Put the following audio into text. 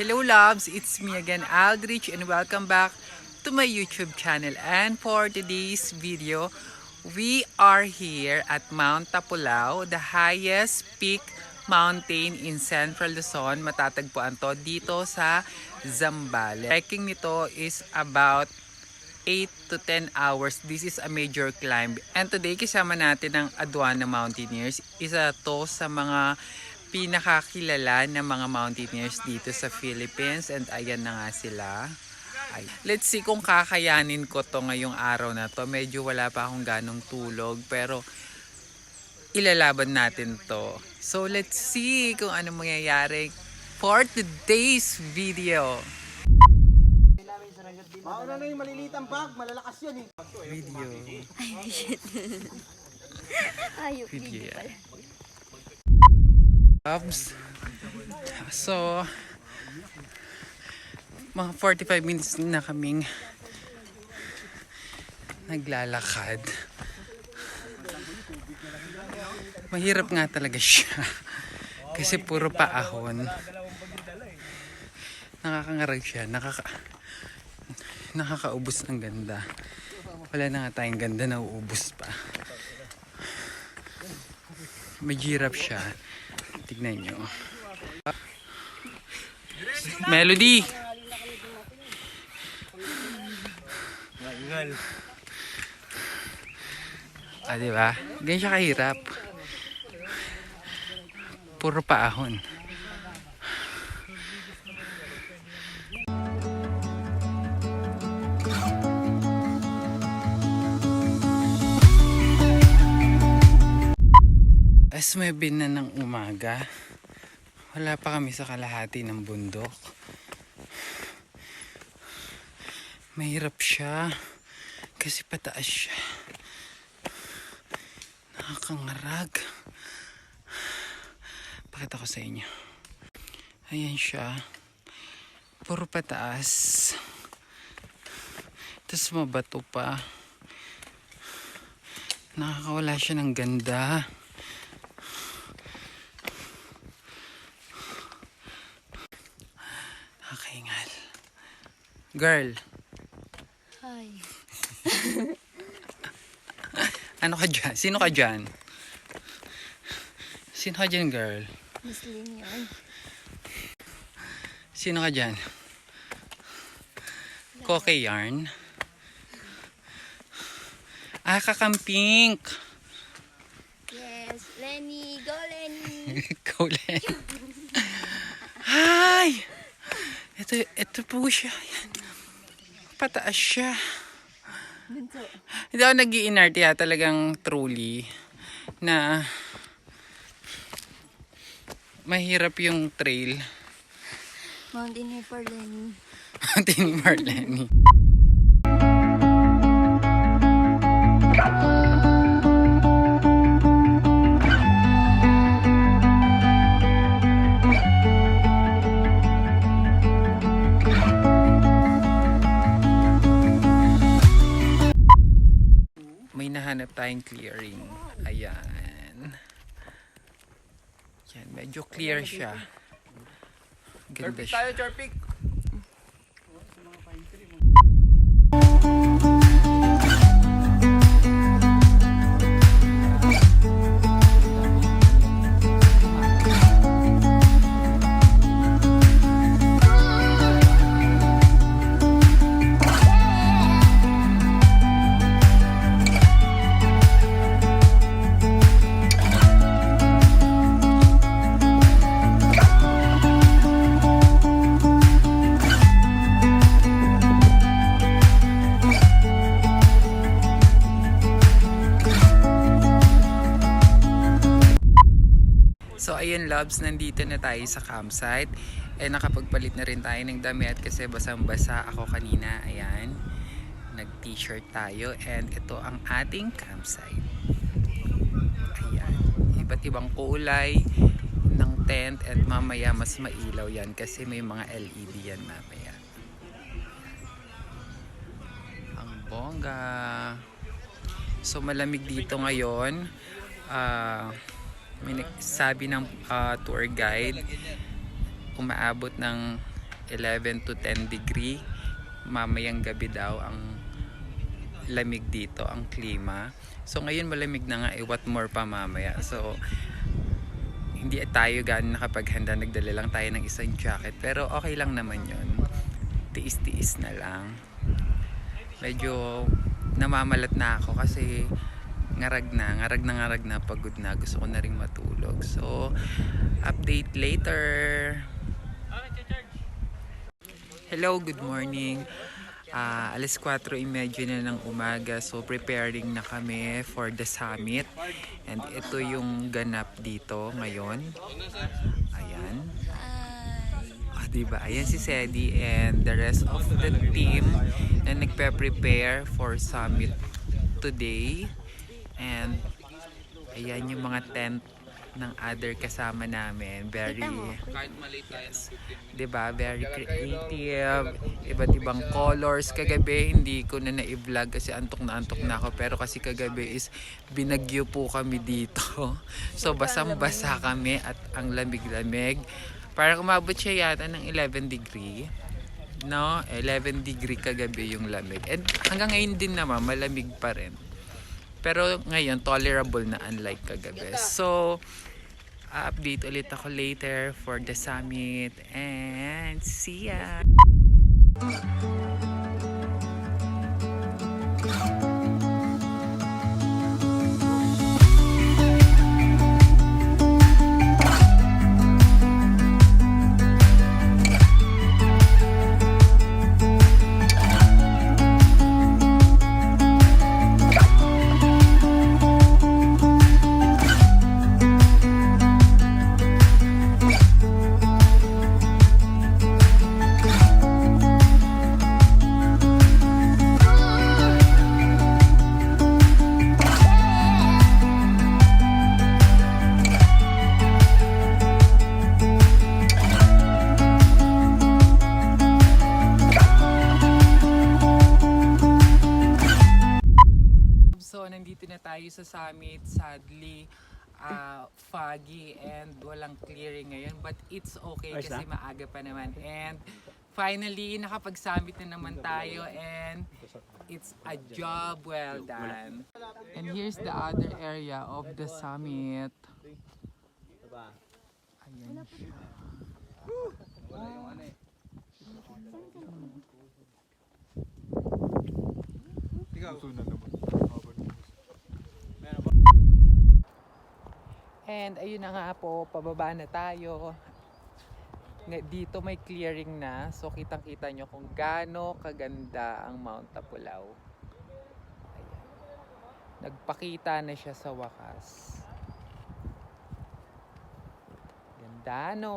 Hello loves, it's me again Aldrich and welcome back to my YouTube channel. And for today's video, we are here at Mount Tapulao, the highest peak mountain in Central Luzon. Matatagpuan to dito sa Zambales. Trekking nito is about 8 to 10 hours. This is a major climb. And today kasama natin ang Aduana Mountaineers. Isa to sa mga pinakakilala ng mga mountaineers dito sa Philippines. And ayan na nga sila. Ay. Let's see kung kakayanin ko to ngayong araw na to. Medyo wala pa akong ganong tulog. Pero ilalaban natin to. So let's see kung ano mangyayari for today's video. Mauna na yung malilitang bag, malalakas yan eh. Video. Ay, shit. Ayok, Video video pala. Loves. So, mga 45 minutes na kaming naglalakad. Mahirap nga talaga siya. Kasi puro paahon. Nakakangarag siya. Nakakaubos ng ganda. Wala na nga tayong ganda na uubos pa. May giraffe siya. Tignan nyo. Melody! Ah, diba? Ganyan siya kahirap. Puro paahon. As may na ng umaga, wala pa kami sa kalahati ng bundok. Mahirap siya kasi pataas siya. Nakakangarag. Pakita ko sa inyo. Ayan siya. Puro pataas. Tapos mabato pa. Nakakawala siya ng ganda. Nakakaingal. Girl. Hi. Ano ka dyan? Sino ka dyan? Sino ka dyan, girl? Muslim yun. Sino ka dyan? Koke yarn? Ah, kakampink! Yes, Lenny. Go, Lenny. Go, Len. Hi! Ito po siya. Yan. Pataas siya. Bunso. Hindi ako nag-i-inarte ha. Talagang truly na mahirap yung trail. Mountaineer for Lenny. Tini Marlene. May nahanap tayong clearing. Ayan. Yan, medyo clear siya. Ganda siya. Chorpik! So ayun loves, nandito na tayo sa campsite. Nakapagpalit na rin tayo ng damit kasi basang-basa ako kanina. Ayan, nag-t-shirt tayo and ito ang ating campsite. Ayan, iba't ibang kulay ng tent and mamaya mas mailaw yan kasi may mga LED yan mamaya. Ang bongga. So malamig dito ngayon. May sabi ng tour guide umaabot ng 11 to 10 degree. Mamayang gabi daw ang lamig dito, ang klima. So ngayon malamig na nga, what more pa mamaya. So hindi tayo gaano nakapaghanda, nagdala lang tayo ng isang jacket, pero okay lang naman yun. Tiis-tiis na lang. Medyo namamalat na ako kasi ngarag na, pagod na, gusto ko na ring matulog. So update later. Hello, good morning. Alas 4:30 na ng umaga, so preparing na kami for the summit. And ito yung ganap dito ngayon. Ayan. Diba? Ayan si Sedi and the rest of the team na nagpe-prepare for summit today. And ayan yung mga tent ng other kasama namin. Very, yes, diba? Very creative. Iba't ibang colors. Kagabi hindi ko na na-vlog kasi antok na ako. Pero kasi kagabi is binagyo po kami dito. So basang-basa kami at ang lamig-lamig. Parang umabot siya yata ng 11 degree. No? 11 degree kagabi yung lamig. And hanggang ngayon din naman, malamig pa rin. Pero ngayon, tolerable na unlike kagabi. So, update ulit ako later for the summit. And see ya! So, nandito na tayo sa summit. Sadly, foggy and walang clearing ngayon. But it's okay kasi maaga pa naman. And finally, nakapag-summit na naman tayo. And it's a job well done. And here's the other area of the summit. Ayan siya. And ayun na nga po, pababa na tayo. Dito may clearing na, so kitang-kita nyo kung gaano kaganda ang Mount Tapulaw. Ayan. Nagpakita na siya sa wakas. Ganda no?